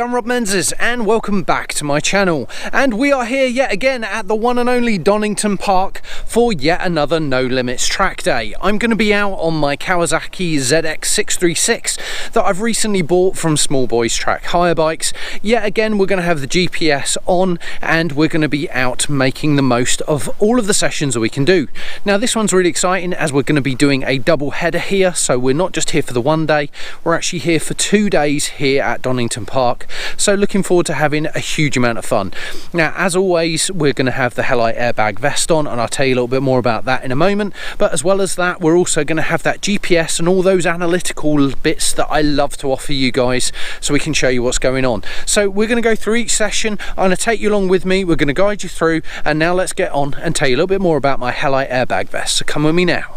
I'm Rob Menzies and welcome back to my channel, and we are here yet again at the one and only Donington Park for yet another No Limits track day. I'm going to be out on my Kawasaki ZX636 that I've recently bought from Small Boys Track Hire Bikes. Yet again we're going to have the GPS on and we're going to be out making the most of all of the sessions that we can do. Now this one's really exciting as we're going to be doing a double header here, so we're not just here for the one day, we're actually here for 2 days here at Donington Park, so looking forward to having a huge amount of fun. Now as always we're going to have the Helite Airbag vest on, and I'll tell you a little bit more about that in a moment, but as well as that we're also going to have that GPS and all those analytical bits that I love to offer you guys so we can show you what's going on. So we're going to go through each session, I'm going to take you along with me, we're going to guide you through, and now let's get on and tell you a little bit more about my Helite Airbag vest, so come with me now.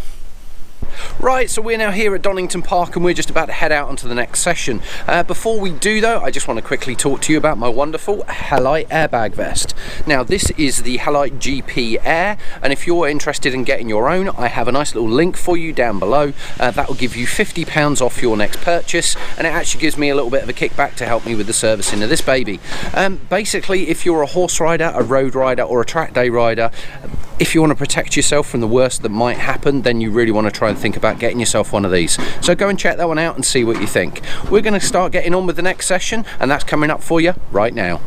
Right, so we're now here at Donington Park and we're just about to head out onto the next session. Before we do though, I just want to quickly talk to you about my wonderful Helite Airbag vest. Now this is the Helite GP Air, and if you're interested in getting your own, I have a nice little link for you down below. That will give you £50 off your next purchase, and it actually gives me a little bit of a kickback to help me with the servicing of this baby. Basically, if you're a horse rider, a road rider or a track day rider, if you want to protect yourself from the worst that might happen, then you really want to try and think about getting yourself one of these. So go and check that one out and see what you think. We're going to start getting on with the next session, and that's coming up for you right now.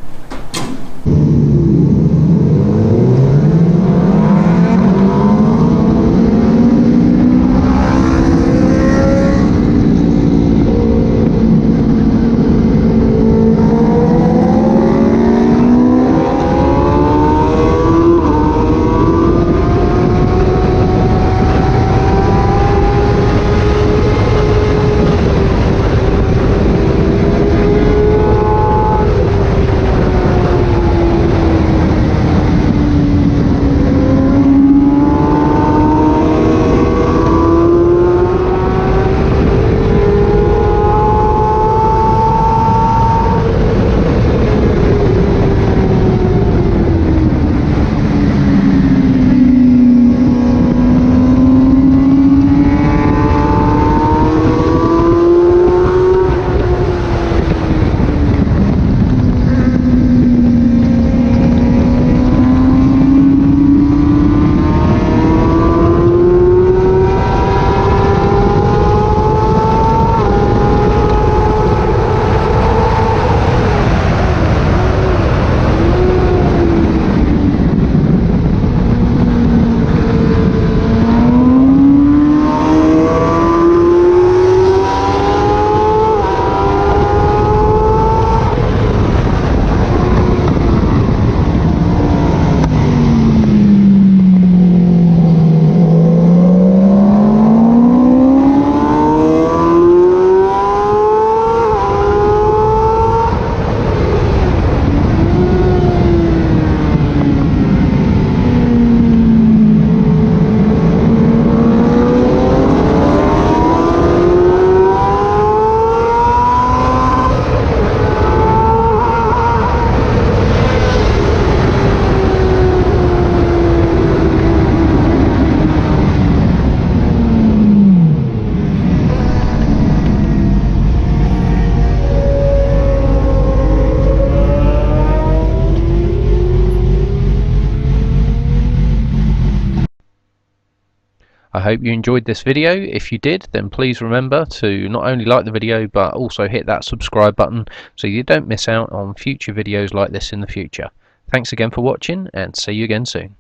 I hope you enjoyed this video. If you did, then please remember to not only like the video but also hit that subscribe button so you don't miss out on future videos like this in the future. Thanks again for watching, and see you again soon.